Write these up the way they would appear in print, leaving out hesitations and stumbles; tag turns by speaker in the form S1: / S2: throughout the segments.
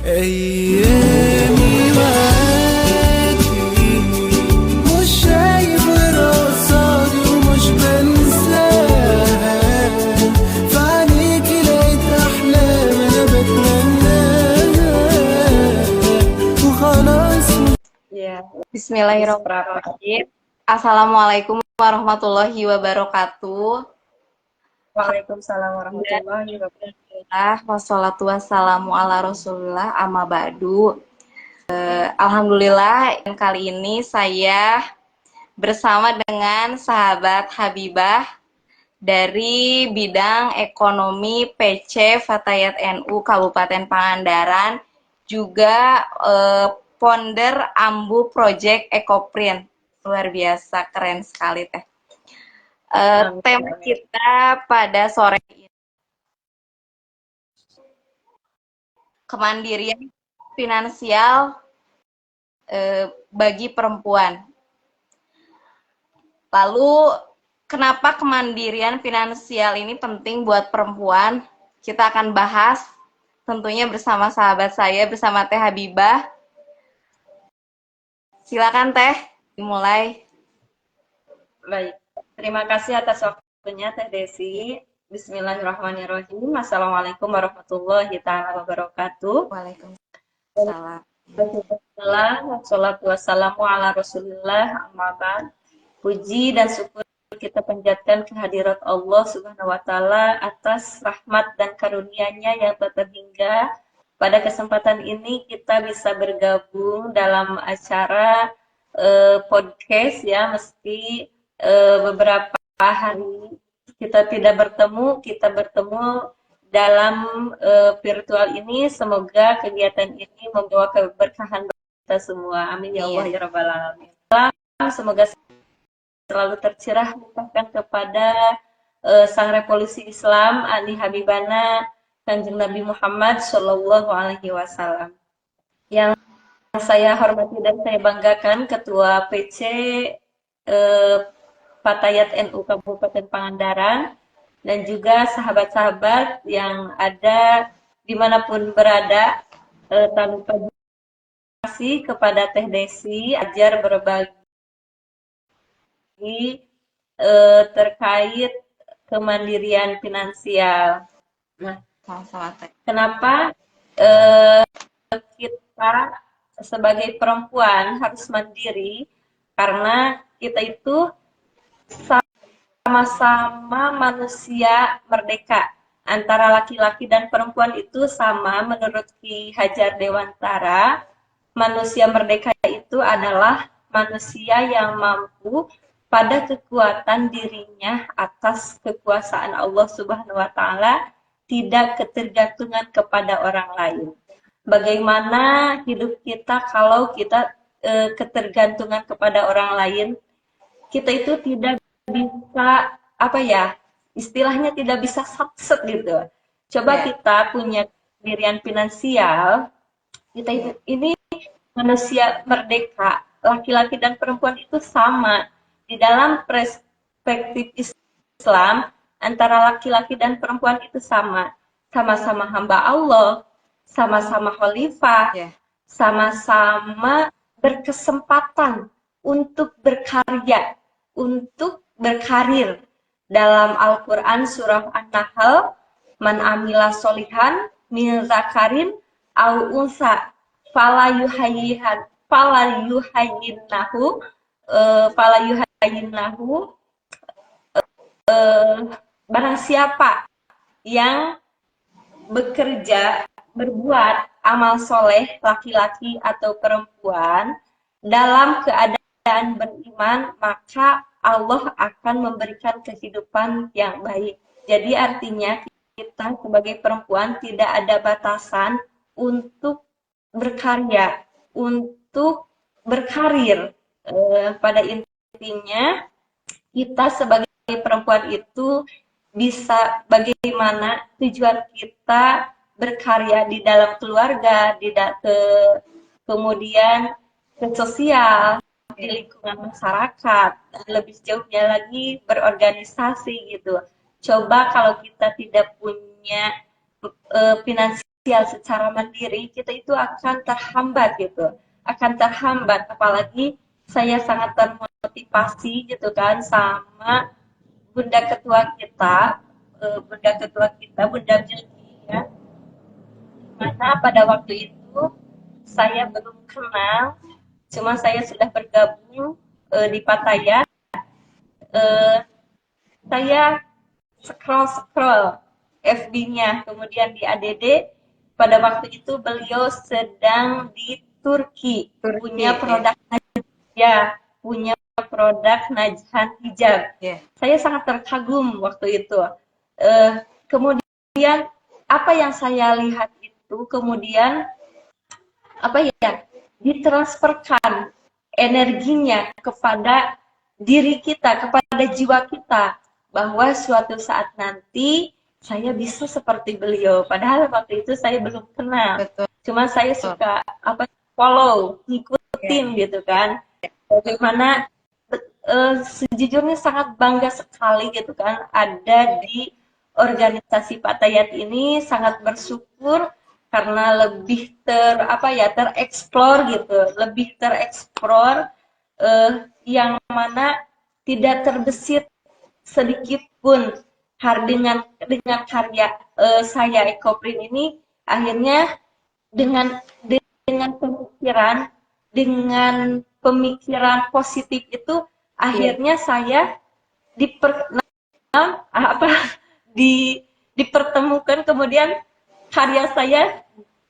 S1: أيامي معاكي مش شايف غير قصادي ومش بنساها، في عينيكي لقيت أحلام أنا بتمناها وخلاص.
S2: Ya, Bismillahirrahmanirrahim. Assalamualaikum warahmatullahi wabarakatuh.
S3: Waalaikumsalam warahmatullahi wabarakatuh.
S2: Alhamdulillah, wassalatu wassalamu ala rasulillah, amma ba'du. Alhamdulillah, kali ini saya bersama dengan sahabat Habibah dari bidang ekonomi PC Fatayat NU Kabupaten Pangandaran, juga founder Ambu Project Ekoprint. Luar biasa, keren sekali teh. Tema kita pada sore ini, kemandirian finansial bagi perempuan. Lalu, kenapa kemandirian finansial ini penting buat perempuan? Kita akan bahas tentunya bersama sahabat saya, bersama Teh Habibah. Silakan Teh, dimulai.
S3: Baik, terima kasih atas waktunya Teh Desi. Bismillahirrahmanirrahim. Assalamualaikum warahmatullahi wabarakatuh.
S2: Waalaikumsalam.
S3: Wassalatu wassalamu ala rasulillah, amma ba'd. Puji dan syukur kita panjatkan kehadirat Allah Subhanahu wa Ta'ala atas rahmat dan karunia-Nya yang tak terhingga. Pada kesempatan ini kita bisa bergabung dalam acara podcast ya, meski beberapa hari kita tidak bertemu, kita bertemu dalam virtual ini. Semoga kegiatan ini membawa keberkahan kita semua. Amin ya Allah ya Rabbal Alamin. Semoga selalu tercerah limpahkan kepada Sang Revolusi Islam Ali Habibana Kanjeng Nabi Muhammad Shallallahu Alaihi Wasallam. Yang saya hormati dan saya banggakan Ketua PC Fatayat NU Kabupaten Pangandaran, dan juga sahabat-sahabat yang ada dimanapun berada. Tak lupa terima kasih kepada Teh Desi ajar berbagi terkait kemandirian finansial. Nah, kenapa kita sebagai perempuan harus mandiri? Karena kita itu sama-sama manusia merdeka. Antara laki-laki dan perempuan itu sama. Menurut Ki Hajar Dewantara, manusia merdeka itu adalah manusia yang mampu pada kekuatan dirinya atas kekuasaan Allah Subhanahu wa Ta'ala, tidak ketergantungan kepada orang lain. Bagaimana hidup kita kalau kita ketergantungan kepada orang lain? Kita itu tidak bisa, istilahnya tidak bisa sukses gitu. Coba kita punya kemandirian finansial, kita ini manusia merdeka, laki-laki dan perempuan itu sama. Di dalam perspektif Islam, antara laki-laki dan perempuan itu sama. Sama-sama hamba Allah, sama-sama khalifah, sama-sama berkesempatan untuk berkarya, untuk berkarir. Dalam Al-Quran surah An-Nahl, man amila solihan min zakarin au unsa fala yuhayyinnahu barang siapa yang bekerja, berbuat amal soleh, laki-laki atau perempuan, dalam keadaan beriman, maka Allah akan memberikan kehidupan yang baik. Jadi artinya kita sebagai perempuan tidak ada batasan untuk berkarya, untuk berkarir. Pada intinya kita sebagai perempuan itu bisa bagaimana tujuan kita berkarya di dalam keluarga, kemudian ke sosial, di lingkungan masyarakat, lebih jauhnya lagi berorganisasi gitu. Coba kalau kita tidak punya finansial secara mandiri, kita itu akan terhambat gitu, akan terhambat. Apalagi saya sangat termotivasi gitu kan sama Bunda Ketua kita, Bunda Milky ya. Mana pada waktu itu saya belum kenal, cuma saya sudah bergabung di Pattaya. Saya scroll FB-nya, kemudian di ADD. Pada waktu itu beliau sedang di Turki, punya produk punya produk Najhan Hijab. Saya sangat terkagum waktu itu. Kemudian apa yang saya lihat itu kemudian ditransferkan energinya kepada diri kita, kepada jiwa kita, bahwa suatu saat nanti saya bisa seperti beliau. Padahal waktu itu saya belum kenal.
S2: Betul.
S3: Cuma saya suka follow, ngikutin gitu kan. Bagaimana sejujurnya sangat bangga sekali gitu kan ada di organisasi Pattayat ini, sangat bersyukur karena lebih tereksplor gitu, lebih tereksplor yang mana tidak terbesit sedikit pun dengan karya saya Ekoprin ini. Akhirnya dengan pemikiran positif itu akhirnya saya dipertemukan, kemudian karya saya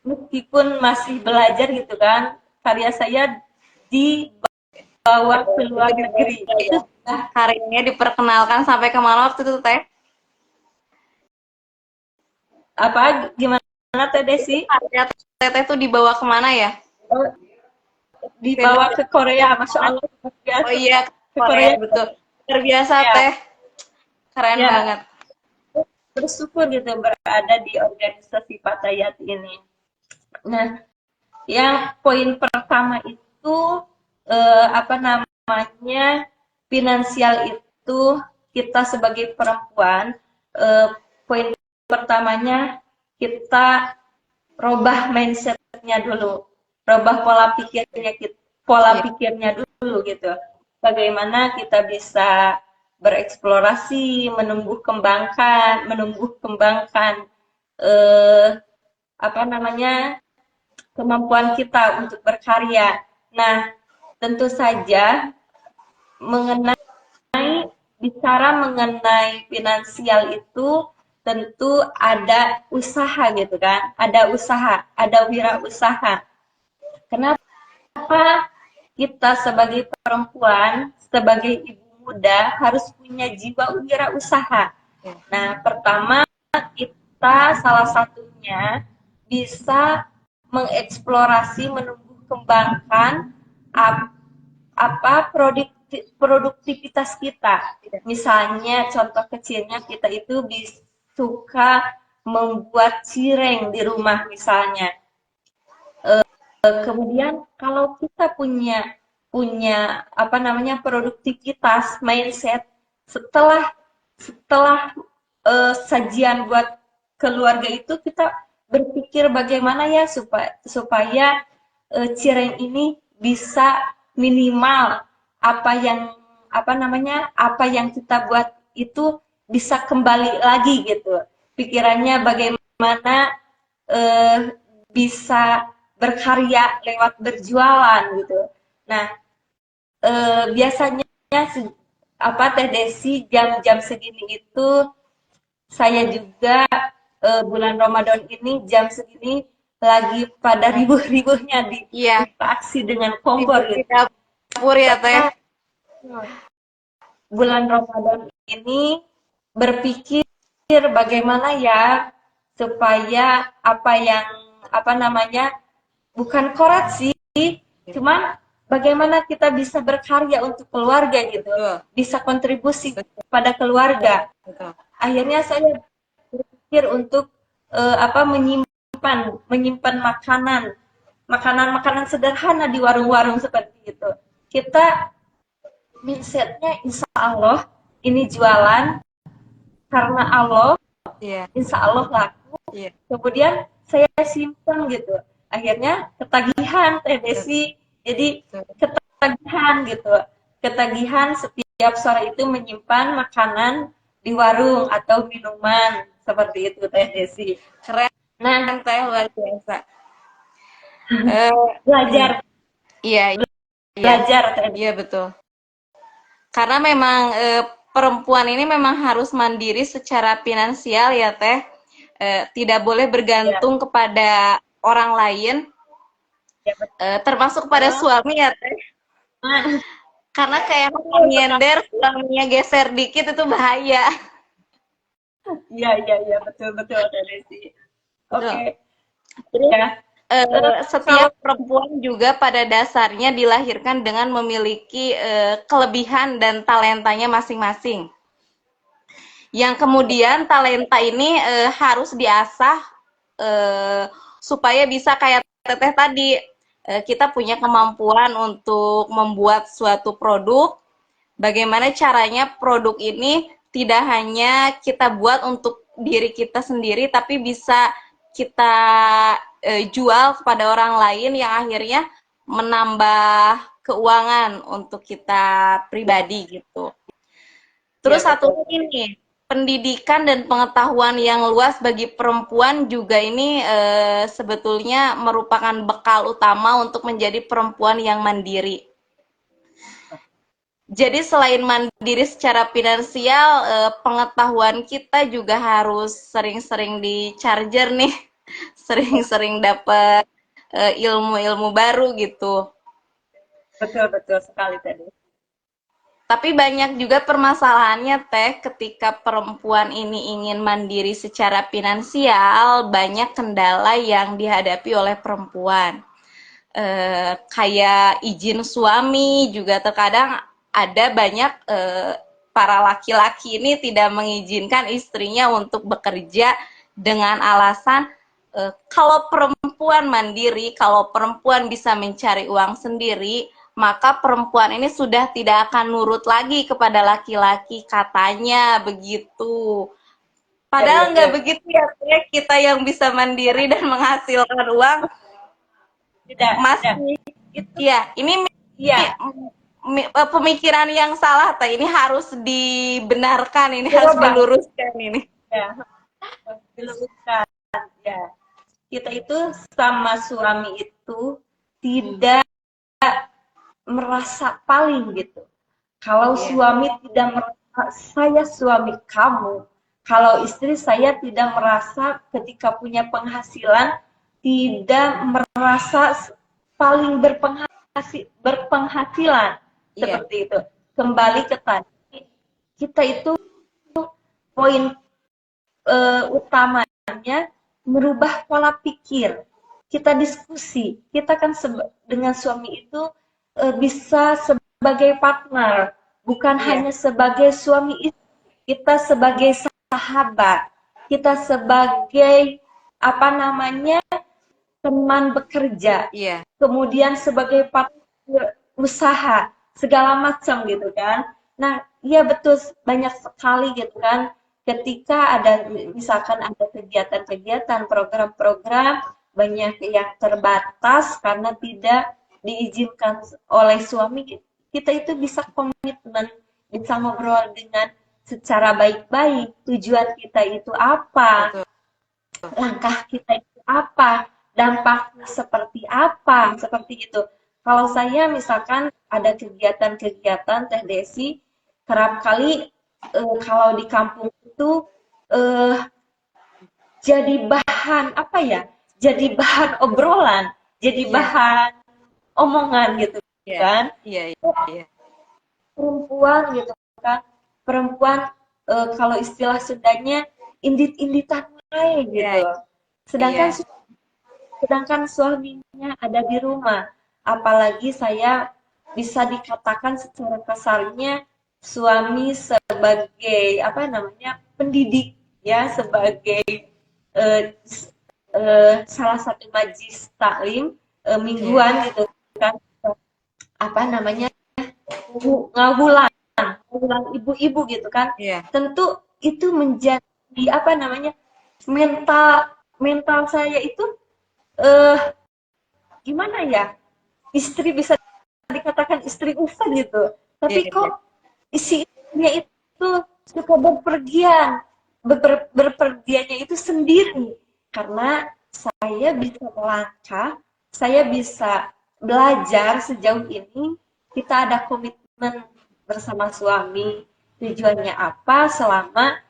S3: meskipun masih belajar gitu kan, karya saya dibawa ke luar negeri. Itu
S2: Karyanya diperkenalkan sampai kemana waktu itu Teh?
S3: Gimana Teh Desi?
S2: Karya Teteh tuh dibawa kemana ya?
S3: Dibawa ke Korea, Masya Allah.
S2: Oh iya,
S3: ke Korea.
S2: betul. Luar biasa Teh. Keren banget.
S3: Bersyukur gitu berada di organisasi Pattayat ini. Nah, yang poin pertama itu finansial itu kita sebagai perempuan, poin pertamanya kita robah mindsetnya dulu, robah pola pikirnya dulu gitu. Bagaimana kita bisa bereksplorasi, menumbuh kembangkan kemampuan kita untuk berkarya. Nah, tentu saja bicara mengenai finansial itu tentu ada usaha gitu kan, ada wirausaha. Kenapa kita sebagai perempuan, sebagai ibu muda harus punya jiwa wirausaha? Nah, pertama kita salah satunya bisa mengeksplorasi, menumbuh kembangkan produktivitas kita. Misalnya contoh kecilnya kita itu suka membuat cireng di rumah misalnya. Kemudian kalau kita punya produktivitas mindset setelah sajian buat keluarga itu, kita berpikir bagaimana ya supaya cireng ini bisa minimal apa yang kita buat itu bisa kembali lagi gitu. Pikirannya bagaimana bisa berkarya lewat berjualan gitu. Nah, biasanya Teh Desi jam-jam segini itu saya juga bulan Ramadan ini jam segini lagi pada ribuh-ribuhnya di aksi dengan kompor gitu.
S2: Dapur ya Teh.
S3: Bulan Ramadan ini berpikir bagaimana ya supaya bukan korat sih, cuman bagaimana kita bisa berkarya untuk keluarga gitu, bisa kontribusi pada keluarga. Akhirnya saya berpikir untuk menyimpan makanan sederhana di warung-warung seperti itu. Kita mindsetnya insya Allah ini jualan karena Allah, insya Allah laku. Kemudian saya simpan gitu. Akhirnya ketagihan Teh Desi. Jadi ketagihan gitu. Ketagihan setiap sore itu menyimpan makanan di warung atau minuman seperti itu Teh Desi.
S2: Keren
S3: Nah,
S2: Teh, luar biasa. Eh,
S3: belajar
S2: iya, iya,
S3: belajar Teh Desi.
S2: iya betul. Karena memang perempuan ini memang harus mandiri secara finansial ya Teh. Tidak boleh bergantung kepada orang lain,
S3: Ya, betul.
S2: termasuk pada suami ya Teh. Karena kayak nyender, suaminya geser dikit itu bahaya.
S3: Iya, betul Teh Desi. Oke.
S2: Terus
S3: Ya.
S2: setiap perempuan juga pada dasarnya dilahirkan dengan memiliki kelebihan dan talentanya masing-masing. Yang kemudian talenta ini harus diasah supaya bisa kayak Teteh tadi, kita punya kemampuan untuk membuat suatu produk. Bagaimana caranya produk ini tidak hanya kita buat untuk diri kita sendiri, tapi bisa kita jual kepada orang lain yang akhirnya menambah keuangan untuk kita pribadi gitu. Terus
S3: Ya,
S2: satu lagi nih, pendidikan dan pengetahuan yang luas bagi perempuan juga ini sebetulnya merupakan bekal utama untuk menjadi perempuan yang mandiri. Jadi selain mandiri secara finansial, pengetahuan kita juga harus sering-sering di charger nih, sering-sering dapat ilmu-ilmu baru gitu.
S3: betul sekali tadi.
S2: Tapi banyak juga permasalahannya Teh, ketika perempuan ini ingin mandiri secara finansial, banyak kendala yang dihadapi oleh perempuan. Kayak izin suami juga terkadang ada banyak para laki-laki ini tidak mengizinkan istrinya untuk bekerja dengan alasan kalau perempuan mandiri, kalau perempuan bisa mencari uang sendiri, maka perempuan ini sudah tidak akan nurut lagi kepada laki-laki, katanya begitu. Padahal nggak begitu ya, kita yang bisa mandiri dan menghasilkan uang masih itu ya. Ini pemikiran yang salah, Teh. Ini harus dibenarkan, ini harus diluruskan ini.
S3: Ya, diluruskan. Ya, kita itu sama suami itu tidak merasa paling gitu. Kalau suami tidak merasa saya suami kamu, kalau istri saya tidak merasa ketika punya penghasilan tidak merasa paling berpenghasilan seperti itu. Kembali ke tadi, kita itu poin utamanya merubah pola pikir. Kita diskusi, kita kan dengan suami itu bisa sebagai partner, bukan hanya sebagai suami istri. Kita sebagai sahabat, kita sebagai teman bekerja, kemudian sebagai partner usaha, segala macam gitu kan. Nah, iya betul, banyak sekali gitu kan. Ketika ada misalkan ada kegiatan-kegiatan, program-program banyak yang terbatas karena tidak diizinkan oleh suami, kita itu bisa komitmen, bisa ngobrol dengan secara baik-baik, tujuan kita itu apa, langkah kita itu apa, dampaknya seperti apa, seperti itu. Kalau saya misalkan ada kegiatan-kegiatan Teh Desi, kerap kali kalau di kampung itu jadi bahan jadi bahan obrolan, jadi bahan omongan gitu kan. Perempuan gitu kan, perempuan kalau istilah Sundanya indit-inditan gitu. Sedangkan suaminya ada di rumah. Apalagi saya bisa dikatakan secara kasarnya suami sebagai pendidik ya, sebagai salah satu majlis taklim mingguan gitu kan, ngawulan ibu-ibu gitu kan. Tentu itu menjadi mental mental saya itu eh gimana ya, istri bisa dikatakan istri Ufan gitu,
S2: Iya,
S3: tapi
S2: iya.
S3: kok isi istrinya itu suka berpergian, berpergiannya itu sendiri, karena saya bisa melangkah, saya bisa belajar sejauh ini, kita ada komitmen bersama suami, tujuannya apa, selama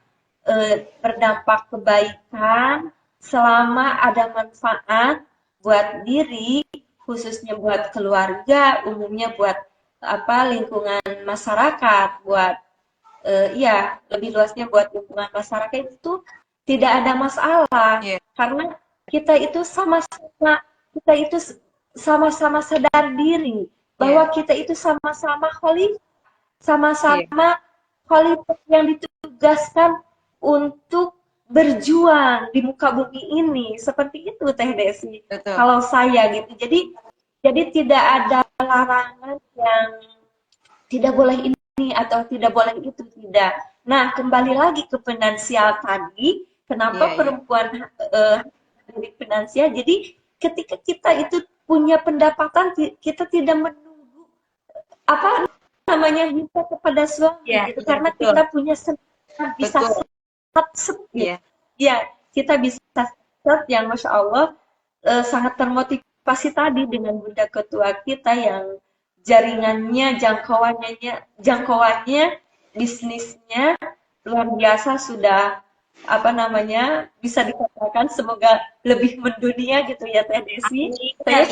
S3: berdampak kebaikan, selama ada manfaat buat diri, khususnya buat keluarga, umumnya buat apa lingkungan masyarakat, buat ya lebih luasnya buat lingkungan masyarakat itu tidak ada masalah,
S2: Iya,
S3: karena kita itu sama-sama kita itu sama-sama sadar diri
S2: iya,
S3: bahwa kita itu sama-sama khalifah,
S2: iya,
S3: sama-sama khalifah yang ditugaskan untuk berjuang di muka bumi ini. Seperti itu Teh Desi.
S2: betul.
S3: Kalau saya gitu. Jadi tidak ada larangan yang tidak boleh ini atau tidak boleh itu, tidak. Nah, kembali lagi ke finansial tadi,
S2: Iya,
S3: kenapa
S2: iya,
S3: perempuan dari finansial? Jadi ketika kita itu punya pendapatan, kita tidak menunggu apa namanya minta kepada suami
S2: iya,
S3: gitu,
S2: iya,
S3: karena
S2: betul,
S3: kita punya bisa
S2: betul.
S3: set gitu.
S2: Iya,
S3: Ya, kita bisa set yang masya Allah sangat termotivasi tadi dengan bunda ketua kita yang jaringannya, jangkauannya, bisnisnya luar biasa, sudah apa namanya bisa dikatakan semoga lebih mendunia gitu ya Teh Desi. Saya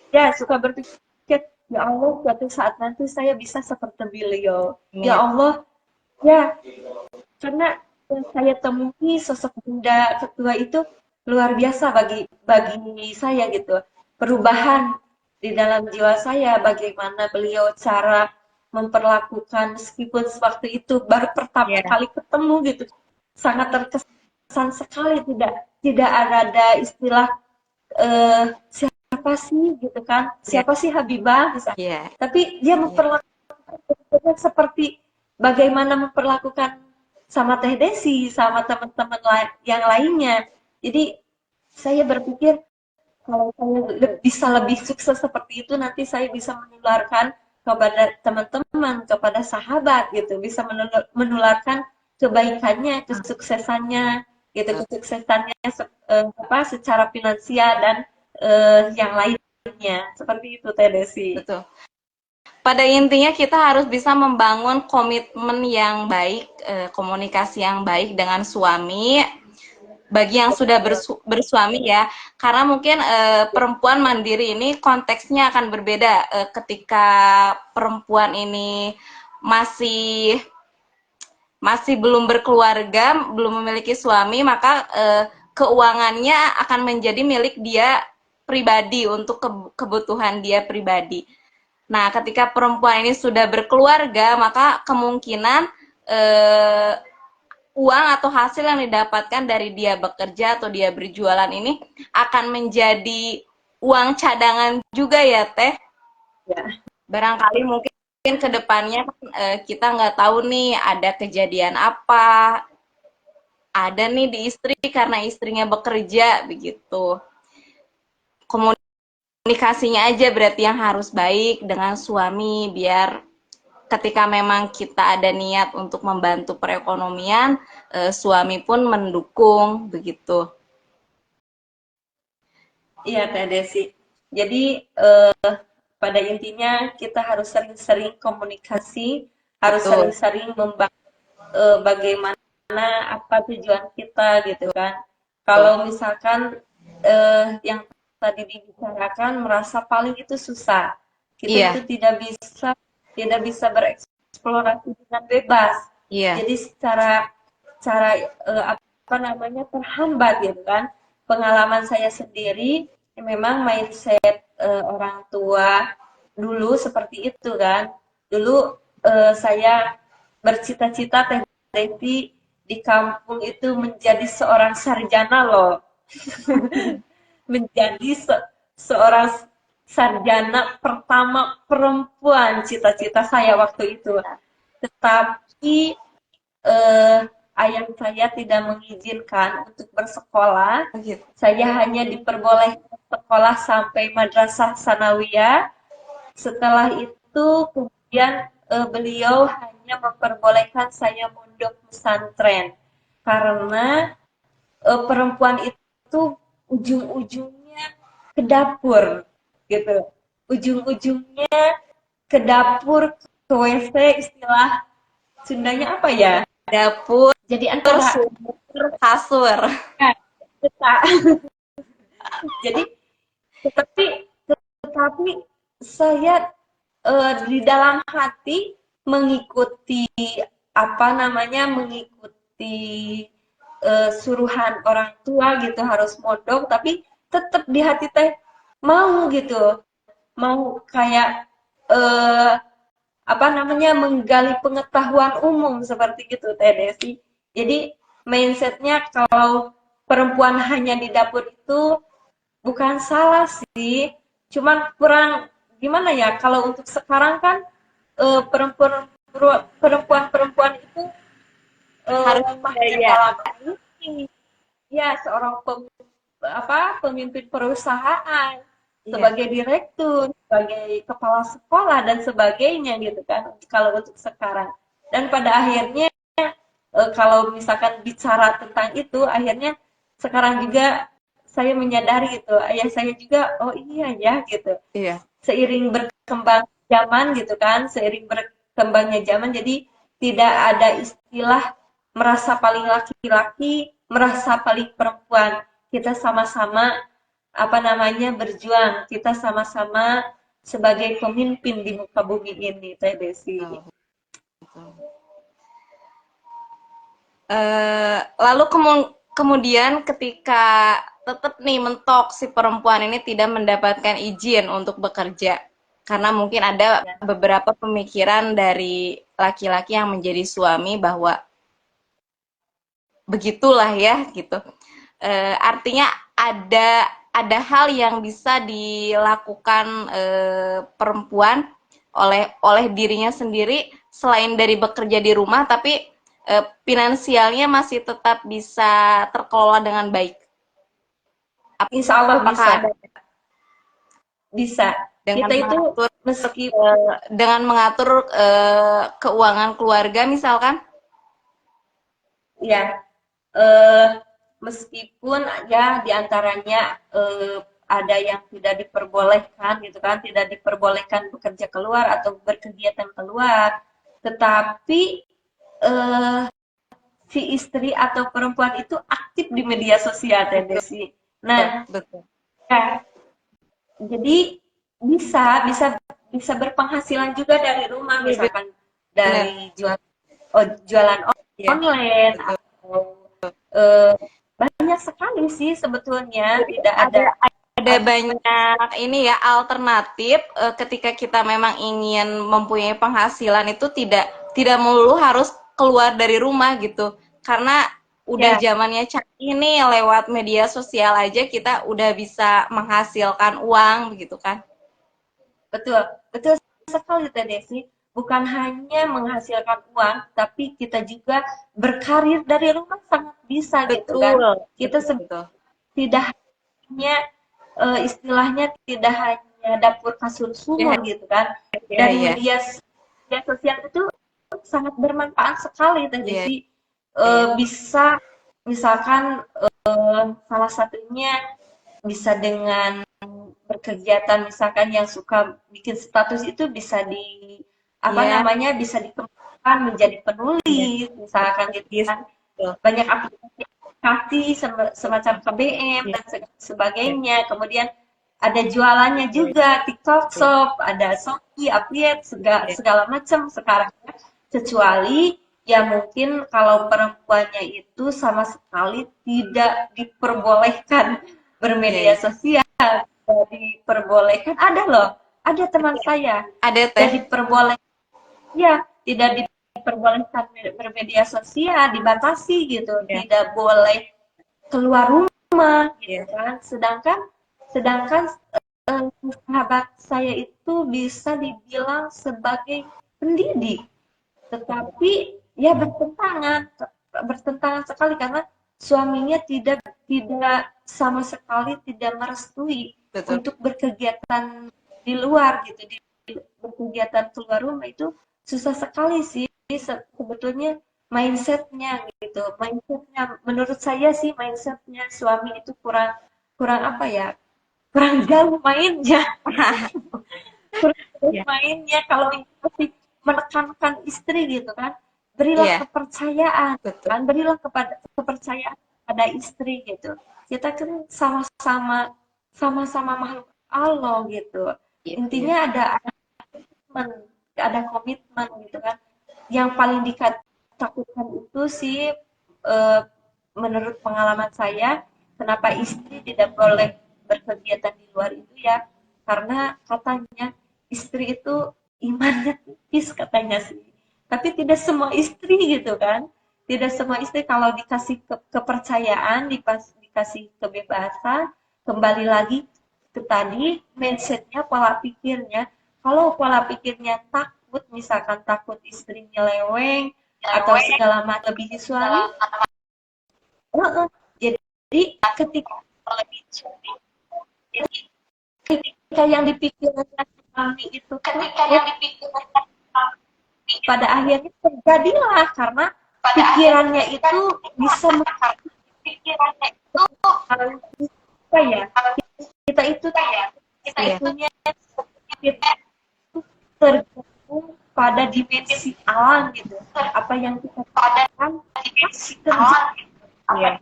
S2: iya,
S3: suka berpikir ya Allah suatu saat nanti saya bisa seperti beliau. Ya
S2: iya,
S3: Allah, ya karena yang saya temui sosok bunda ketua itu luar biasa bagi saya gitu. Perubahan di dalam jiwa saya, bagaimana beliau cara memperlakukan, meskipun waktu itu baru pertama
S2: iya,
S3: kali ketemu gitu, sangat terkesan sekali, tidak ada istilah siapa sih gitu kan,
S2: iya,
S3: siapa sih Habibah misalnya,
S2: iya,
S3: tapi dia
S2: iya,
S3: memperlakukan seperti bagaimana memperlakukan sama Teh Desi, sama teman-teman yang lainnya. Jadi saya berpikir kalau saya bisa lebih sukses seperti itu, nanti saya bisa menularkan kepada teman-teman, kepada sahabat gitu, bisa menularkan kebaikannya, kesuksesannya, gitu, kesuksesannya apa secara finansial dan yang lainnya. Seperti itu Teh Desi.
S2: betul. Pada intinya kita harus bisa membangun komitmen yang baik, komunikasi yang baik dengan suami, bagi yang sudah bersuami ya, karena mungkin perempuan mandiri ini konteksnya akan berbeda. Ketika perempuan ini masih masih belum berkeluarga, belum memiliki suami, maka keuangannya akan menjadi milik dia pribadi untuk kebutuhan dia pribadi. Nah, ketika perempuan ini sudah berkeluarga, maka kemungkinan eh, uang atau hasil yang didapatkan dari dia bekerja atau dia berjualan ini akan menjadi uang cadangan juga ya Teh.
S3: Ya.
S2: Barangkali mungkin ke depannya kita nggak tahu nih ada kejadian apa, ada nih di istri karena istrinya bekerja begitu. Komunikasinya aja berarti yang harus baik dengan suami biar ketika memang kita ada niat untuk membantu perekonomian, suami pun mendukung begitu.
S3: Iya Teh Desi. Jadi pada intinya kita harus sering-sering komunikasi, harus
S2: Betul.
S3: sering-sering membahas bagaimana apa tujuan kita gitu kan. Kalau misalkan yang tadi dibicarakan merasa paling itu susah, kita itu
S2: Iya,
S3: tidak bisa bereksplorasi dengan bebas.
S2: iya,
S3: Jadi secara cara apa namanya terhambat gitu kan. Pengalaman saya sendiri memang mindset orang tua dulu seperti itu kan. Dulu saya bercita-cita Teh Devi di kampung itu menjadi seorang sarjana loh. Menjadi seorang sarjana pertama perempuan, cita-cita saya waktu itu. Tetapi ayah saya tidak mengizinkan untuk bersekolah.
S2: Gitu.
S3: Saya hanya diperbolehkan sekolah sampai madrasah sanawiyah. Setelah itu kemudian beliau hanya memperbolehkan saya mondok pesantren karena perempuan itu ujung-ujungnya ke dapur gitu. Ujung-ujungnya ke dapur, ke WC, istilah Sundanya apa ya?
S2: Dapur,
S3: Jadi antara
S2: sumur, kasur.
S3: kita. Jadi tetapi tetapi saya di dalam hati mengikuti apa namanya mengikuti suruhan orang tua gitu harus mondok, tapi tetap di hati teh mau gitu, mau kayak eh, apa namanya menggali pengetahuan umum seperti itu Teh Desi. Jadi mindsetnya kalau perempuan hanya di dapur itu bukan salah sih, cuman kurang gimana ya kalau untuk sekarang kan perempuan-perempuan itu
S2: Harus
S3: makin
S2: gaya.
S3: dalam ini ya seorang pemimpin perusahaan
S2: Iya.
S3: sebagai direktur, sebagai kepala sekolah dan sebagainya gitu kan kalau untuk sekarang. Dan pada akhirnya kalau misalkan bicara tentang itu akhirnya sekarang juga saya menyadari gitu, ayah saya juga oh iya ya gitu.
S2: Iya.
S3: Seiring berkembang zaman gitu kan, seiring berkembangnya zaman jadi tidak ada istilah merasa paling laki-laki, merasa paling perempuan. Kita sama-sama apa namanya berjuang, kita sama-sama sebagai pemimpin di muka bumi ini, Teh Desi.
S2: Lalu kemudian ketika tetap nih mentok si perempuan ini tidak mendapatkan izin untuk bekerja karena mungkin ada beberapa pemikiran dari laki-laki yang menjadi suami bahwa begitulah ya gitu. Artinya ada hal yang bisa dilakukan perempuan oleh dirinya sendiri selain dari bekerja di rumah tapi finansialnya masih tetap bisa terkelola dengan baik.
S3: Insya Allah bisa.
S2: Apakah ada
S3: Bisa.
S2: dengan
S3: Kita itu
S2: mengatur
S3: meski
S2: dengan mengatur keuangan keluarga misalkan?
S3: ya meskipun ya diantaranya ada yang tidak diperbolehkan gitu kan, tidak diperbolehkan bekerja keluar atau berkegiatan keluar, tetapi si istri atau perempuan itu aktif di media sosial tendensi. Nah,
S2: Betul.
S3: ya, jadi bisa berpenghasilan juga dari rumah misalkan dari jualan online atau banyak sekali sih sebetulnya tidak ada
S2: banyak ini ya alternatif ketika kita memang ingin mempunyai penghasilan itu tidak melulu harus keluar dari rumah gitu karena udah zamannya canggih nih lewat media sosial aja kita udah bisa menghasilkan uang begitu kan.
S3: Betul sekali Teh Desi. Bukan hanya menghasilkan uang, tapi kita juga berkarir dari rumah sangat bisa gitu kan. Kita tidak hanya istilahnya tidak hanya dapur kasur sumur gitu kan. Dan media sosial itu sangat bermanfaat sekali Teh Desi. Bisa misalkan salah satunya bisa dengan berkegiatan misalkan yang suka bikin status itu bisa namanya bisa dikembangkan menjadi penulis misalkan gitu kan banyak aplikasi semacam KBM dan sebagainya kemudian ada jualannya juga TikTok Shop ada Shopee Affiliate segala macam sekarang kecuali ya mungkin kalau perempuannya itu sama sekali tidak diperbolehkan bermedia sosial diperbolehkan ada teman saya tidak diperbolehkan tidak diperbolehkan bermedia sosial dibatasi gitu tidak boleh keluar rumah gitu kan sedangkan sahabat saya itu bisa dibilang sebagai pendidik tetapi ya bertentangan bertentangan sekali karena suaminya tidak sama sekali tidak merestui
S2: Betul.
S3: untuk berkegiatan di luar gitu, berkegiatan keluar rumah itu susah sekali sih sebetulnya mindsetnya gitu. Mindsetnya menurut saya sih mindsetnya suami itu kurang kurang apa ya? Kurang jauh mainnya.
S2: Iya.
S3: Mainnya kalau masih menekankan istri gitu kan, berilah
S2: Iya,
S3: kepercayaan
S2: betul.
S3: kan, berilah kepercayaan pada istri gitu. Kita kan sama-sama makhluk Allah gitu,
S2: Iya, iya.
S3: intinya ada komitmen gitu kan. Yang paling ditakutkan itu sih, eh, menurut pengalaman saya, kenapa istri tidak boleh berkegiatan di luar itu ya, karena katanya istri itu imannya tipis katanya sih. Tapi tidak semua istri gitu kan. Tidak semua istri kalau dikasih kepercayaan, dikasih kebebasan, kembali lagi ke tadi mindsetnya, pola pikirnya. Kalau pola pikirnya takut, misalkan takut istrinya leweng atau segala macam lebih suami, jadi ketika ketika yang dipikirkan suami itu pada akhirnya terjadilah karena pikirannya itu bisa apa ya, kita itu
S2: Iya.
S3: itunya kita itu tergabung pada dimensi alam gitu, apa yang kita katakan pasti terjadi.
S2: Iya.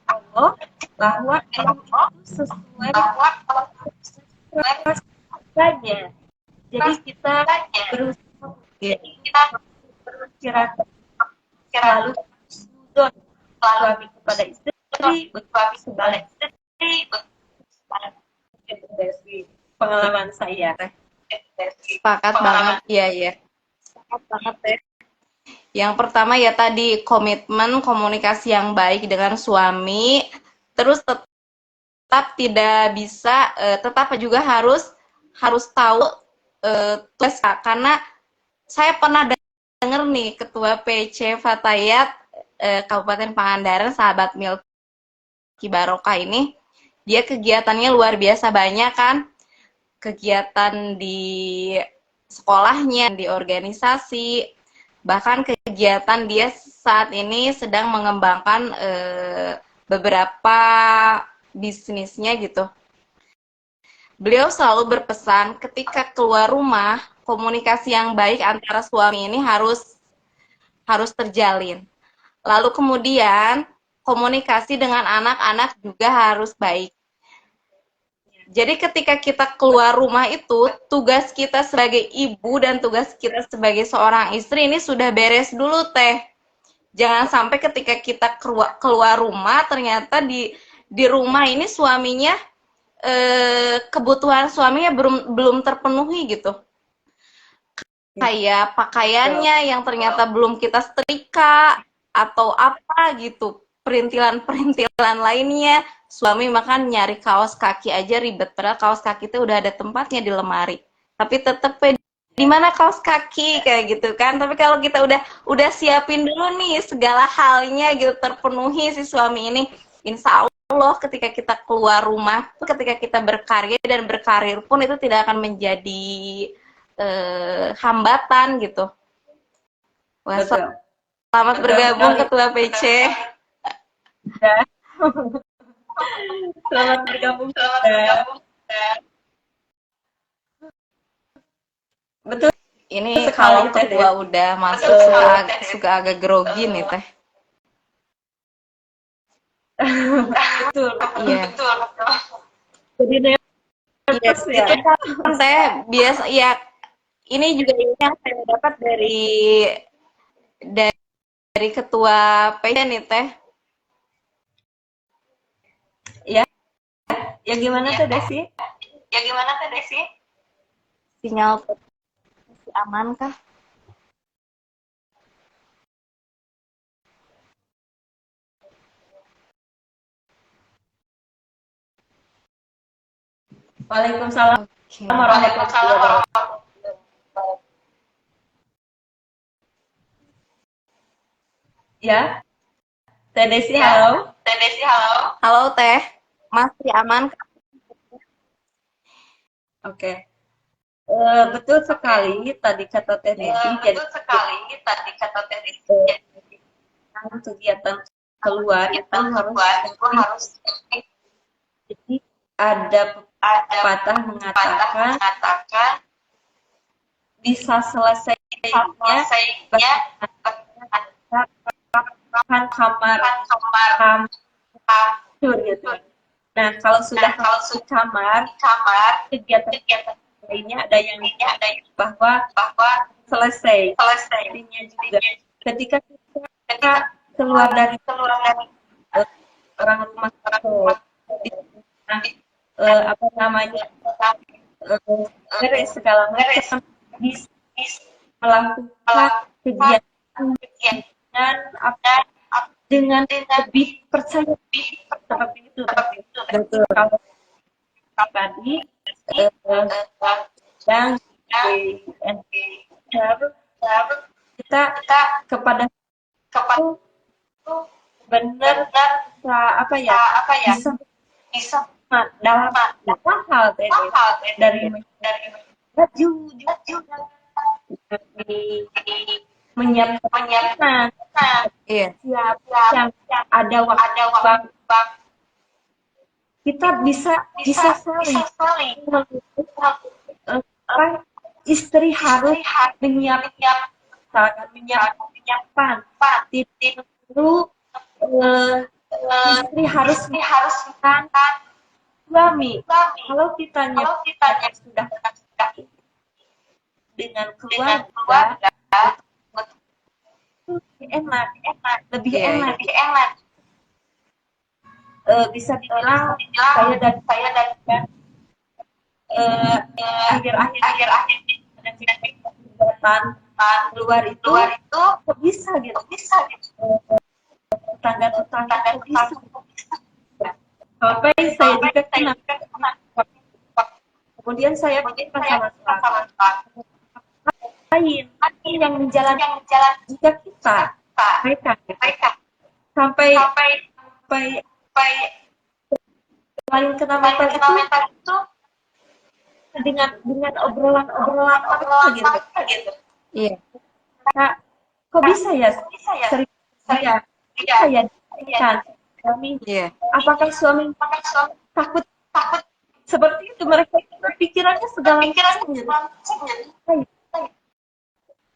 S3: Allah bahwa alam itu sesuai rasanya. Jadi kita berusaha
S2: Iya.
S3: beristirahat selalu sudut suami kepada istri, sebalik dari pengalaman saya.
S2: Sepakat banget. Iya, iya. Sepakat banget deh. Yang pertama ya tadi komitmen komunikasi yang baik dengan suami, terus tetap tidak bisa, tetap juga harus tahu tugas, karena saya pernah dengar nih Ketua PC Fatayat Kabupaten Pangandaran, sahabat Milki Barokah ini, dia kegiatannya luar biasa banyak kan, kegiatan di sekolahnya, di organisasi, bahkan kegiatan dia saat ini sedang mengembangkan beberapa bisnisnya gitu. Beliau selalu berpesan ketika keluar rumah, komunikasi yang baik antara suami ini harus terjalin. Lalu kemudian komunikasi dengan anak-anak juga harus baik. Jadi ketika kita keluar rumah itu, tugas kita sebagai ibu dan tugas kita sebagai seorang istri ini sudah beres dulu teh. Jangan sampai ketika kita keluar rumah, ternyata di rumah ini suaminya, kebutuhan suaminya belum terpenuhi gitu. Kayak pakaiannya yang ternyata belum kita setrika, atau apa gitu, perintilan-perintilan lainnya. Suami makan nyari kaos kaki aja ribet, padahal kaos kaki itu udah ada tempatnya di lemari. Tapi tetep di mana kaos kaki kayak gitu kan. Tapi kalau kita udah siapin dulu nih segala halnya gitu, terpenuhi si suami ini, insya Allah ketika kita keluar rumah, ketika kita berkarya dan berkarir pun itu tidak akan menjadi hambatan gitu. Wah, selamat bergabung Ketua PC.
S3: Selamat bergabung. Betul.
S2: Ini kalau ketua udah masuk suka agak grogi nih teh.
S3: Betul.
S2: Iya.
S3: Jadi nervous ya.
S2: Kan teh biasa ya. Ini juga yang saya dapat dari ketua PC nih teh.
S3: Ya gimana tuh Desi?
S2: Sinyal masih aman kah?
S3: Waalaikumsalam warahmatullahi wabarakatuh. Ya, Teh Desi, halo.
S2: Halo Teh, masih aman?
S3: Oke. Betul sekali tadi kata Teh Desi. Jadi kegiatan keluar itu harus jadi ada pepatah mengatakan bisa selesainya bahkan kamar tidur gitu. Nah, kalau sudah masuk kamar, kegiatan lainnya ada yang bahwa selesai. Artinya juga ketika kita keluar dari orang rumah sakit, apa namanya, beres segala macam, bisa melakukan kegiatan dengan dengan lebih percaya seperti itu. Betul. Kalau pribadi yang kita kepada benar apa ya bisa dalam hal dari baju dari menyiapkan
S2: Iya.
S3: siap yang ada waktu kita bisa saling istri harus menyiapkan tidak perlu istri harus menyiapkan suami. Kalau kitanya sudah dengan keluarga lebih enak. Bisa dibilang saya dan akhir-akhir kegiatan luar itu kok bisa gitu. Tetangga bisa. Sampai saya juga kenal. Kemudian saya bikin masalah lain yang menjalankan jika kita mereka sampai paling kena mental itu dengan obrolan apa gitu.
S2: Iya.
S3: Nah, kok bisa ya sering saya kan suami.
S2: Iya.
S3: Apakah suami takut seperti itu, mereka pikirannya segala macam gitu.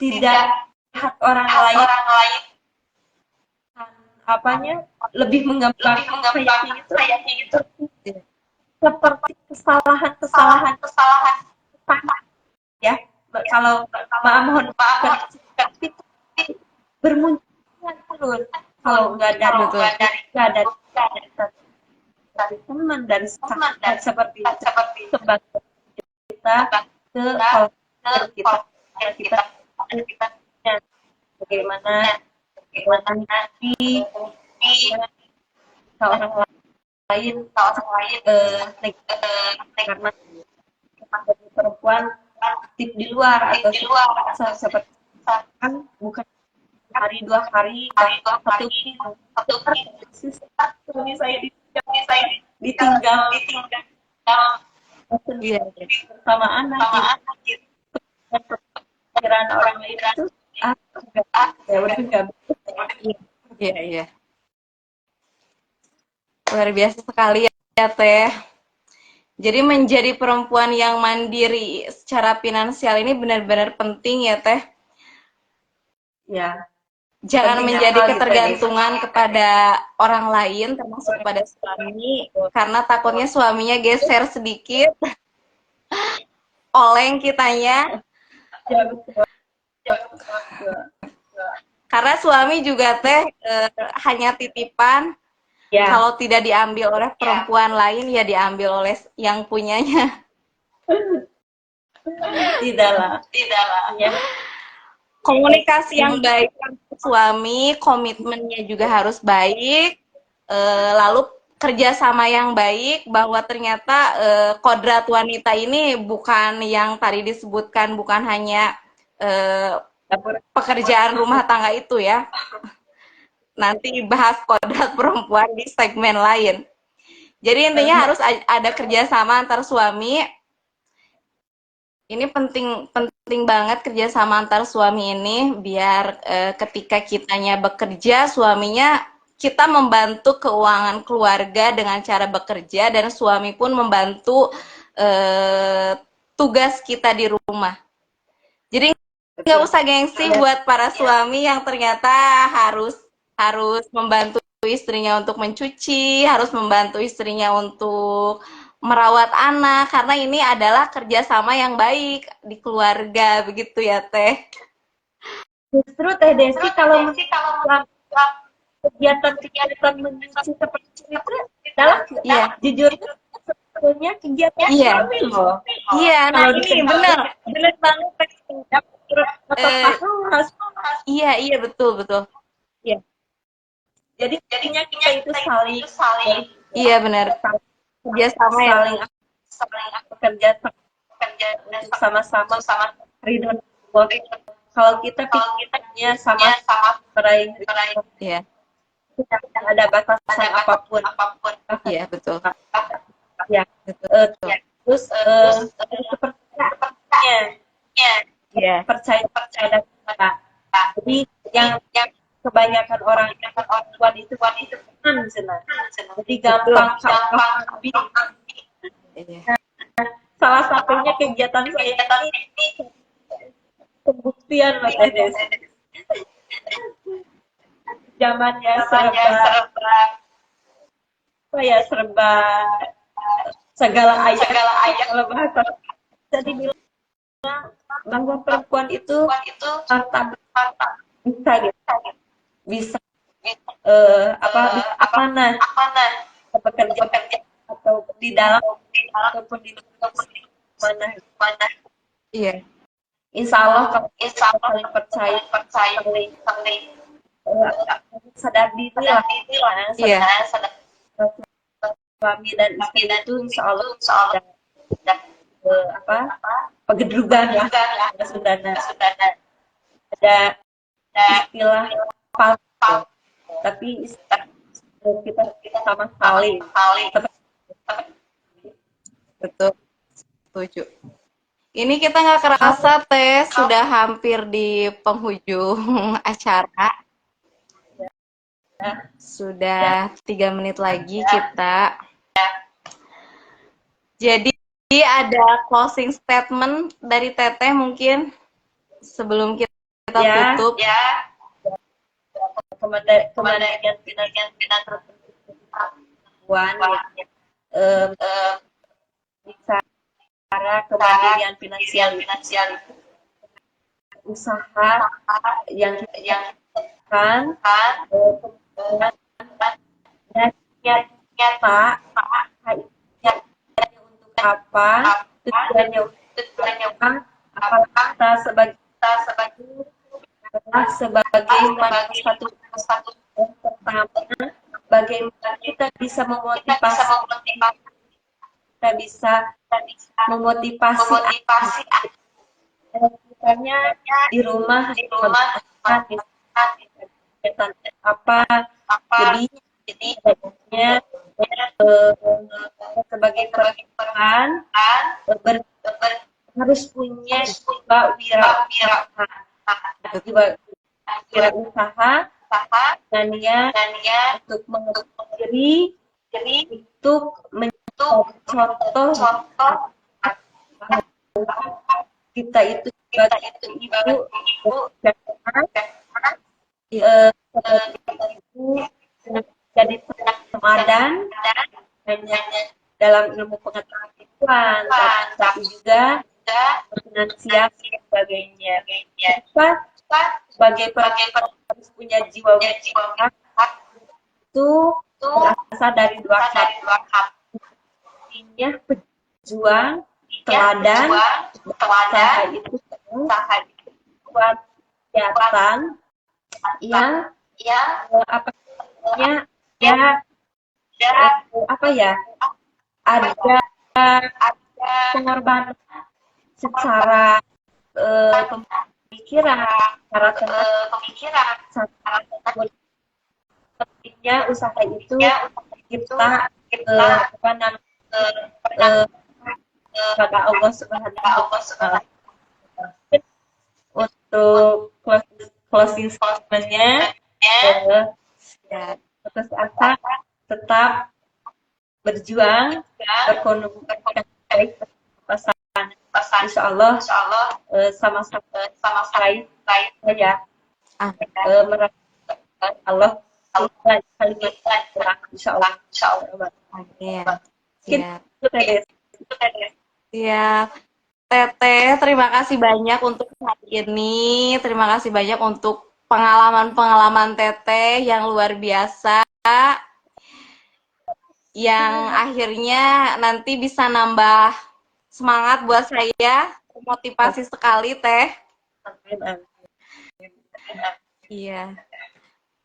S3: Tidak lihat orang lain apanya lebih menggambarkan kayaknya gitu. Seperti kesalahan ya, kalau mohon maaf bermunculan turun kalau nggak dari teman dari sahabat seperti sebab kita ke kita bagaimana nanti orang lain karena perempuan aktif di luar atau seperti kan bukan hari 2 hari satu hari suami saya ditinggal bersama anak gitu. Pikiran orang lain itu ya udah nggak
S2: Iya. Luar biasa sekali ya Teh. Jadi menjadi perempuan yang mandiri secara finansial ini benar-benar penting ya Teh.
S3: Ya.
S2: Jangan menjadi ketergantungan kepada orang lain, termasuk kepada suami, karena takutnya suaminya geser sedikit, oleng kitanya. Karena suami juga Teh hanya titipan. Ya. Kalau tidak diambil oleh perempuan lain, ya diambil oleh yang punyanya.
S3: Tidaklah. Ya.
S2: Komunikasi yang baik dengan suami, komitmennya juga harus baik, lalu kerjasama yang baik, bahwa ternyata kodrat wanita ini bukan yang tadi disebutkan, bukan hanya pekerjaan rumah tangga itu ya, nanti bahas kodrat perempuan di segmen lain. Jadi intinya harus ada kerjasama antar suami. Ini penting banget kerjasama antar suami ini biar ketika kitanya bekerja, suaminya kita membantu keuangan keluarga dengan cara bekerja dan suami pun membantu tugas kita di rumah. Jadi nggak usah gengsi buat para suami yang ternyata harus membantu istrinya untuk mencuci, harus membantu istrinya untuk merawat anak, karena ini adalah kerjasama yang baik di keluarga, begitu ya Teh.
S3: Justru Teh Desi kalau melakukan kegiatan menyuci seperti itu adalah jujur sebetulnya kegiatan suami loh.
S2: Iya, nah ini benar
S3: banget.
S2: Iya betul.
S3: Iya. Jadi jadinya kita itu saling.
S2: Iya benar. Kerjasama
S3: saling bekerja sama-sama ridho. Kalau kita pikirnya sama meraih
S2: Iya.
S3: tidak ada batasan apapun.
S2: Iya betul.
S3: Ya. Terus sepertinya percaya pada kita. Jadi yang kebanyakan orang itu senang. Jadi gampang. Salah satunya kegiatan saya ini pembuktian Mas Edes. Zamannya serba segala ayat kalau bahasa jadi bilang bahwa perempuan itu bisa amanah bekerja atau di dalam ataupun di luar mana.
S2: Iya.
S3: Insya Allah kalau saling percaya sadar diri lah.
S2: Iya.
S3: Suami dan istri itu insya Allah pegedrugan lah sudah ada istilah palsu, tapi kita sama saling.
S2: Betul, setuju. Ini kita nggak kerasa Teh sudah hampir di penghujung acara. Sudah 3 menit lagi kita. Jadi ada closing statement dari Teteh mungkin sebelum kita tutup.
S3: Kemandirian finansial perempuan bicara kemandirian finansial usaha yang kan nyata untuk apa tujuannya apakah kita sebagai satu pertama bagaimana kita bisa memotivasi misalnya di rumah apa jadinya sebagai perempuan harus punya wirausaha dan untuk mengembangkan untuk mencontoh kita itu sebagai ibu jadi teladan hanya dalam ilmu pengetahuan tapi juga finansial dan sebagainya. Sebagai harus punya jiwa itu berasal dari dua hal. Artinya pejuang, teladan, usaha itu buat kegiatan yang ada pengorbanan secara pemikiran, secara Ya, usaha itu kita apa namanya kepada Allah Subhanahu wa Ta'ala. Untuk closing statement-nya,
S2: Ya.
S3: putus asa, tetap berjuang, berkomunikasi baik pasangan. Insya Allah sama-sama raih ya merasa Allah kalimat insya Allah.
S2: Amin.
S3: Mungkin
S2: Siap.
S3: itu Teh.
S2: Siap. Teteh, terima kasih banyak untuk hari ini. Terima kasih banyak untuk pengalaman-pengalaman Teteh yang luar biasa. Yang akhirnya nanti bisa nambah semangat buat saya. Motivasi sekali, Teh.
S3: Amin, amin.
S2: Iya.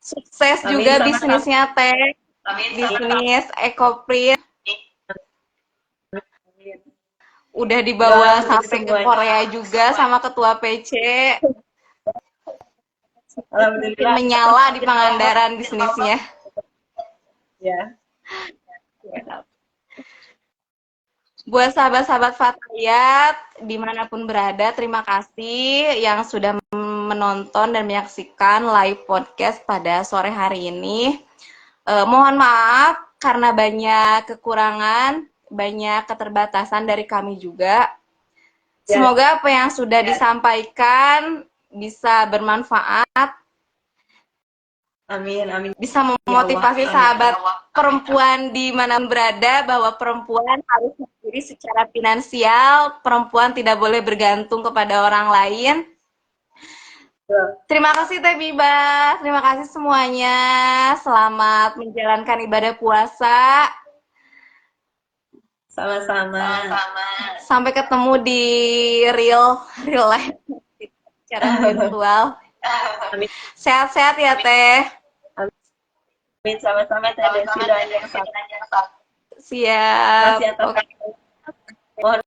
S2: Sukses
S3: Amin,
S2: juga
S3: sama-sama.
S2: bisnisnya, Teh. Bisnis EcoPrint. Udah dibawa
S3: Doa
S2: sampai ke
S3: semuanya.
S2: Korea juga sama ketua PC. Makin
S3: Alhamdulillah.
S2: menyala di Pangandaran bisnisnya.
S3: Ya.
S2: Buat sahabat-sahabat Fatayat dimanapun berada, terima kasih yang sudah menonton dan menyaksikan live podcast pada sore hari ini. Mohon maaf karena banyak kekurangan, banyak keterbatasan dari kami juga.
S3: Ya.
S2: Semoga apa yang sudah disampaikan bisa bermanfaat,
S3: Amin, amin.
S2: bisa
S3: Ya
S2: memotivasi
S3: Allah,
S2: sahabat
S3: amin.
S2: perempuan di mana berada bahwa perempuan harus mandiri secara finansial, perempuan tidak boleh bergantung kepada orang lain.
S3: Ya.
S2: Terima kasih Teh Biba, terima kasih semuanya. Selamat menjalankan ibadah puasa.
S3: Sama-sama.
S2: Sampai ketemu di real life secara virtual.
S3: Amin.
S2: Sehat-sehat ya Teh.
S3: Amin, sama-sama Teh Desi dan yang
S2: Siap.
S3: masih atas
S2: Oke.
S3: mohon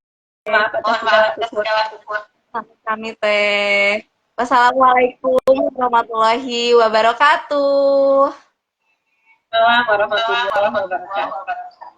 S3: maaf atas segala kekurangan.
S2: Sama kami Teh. Wassalamualaikum warahmatullahi wabarakatuh.
S3: Assalamualaikum warahmatullahi wabarakatuh.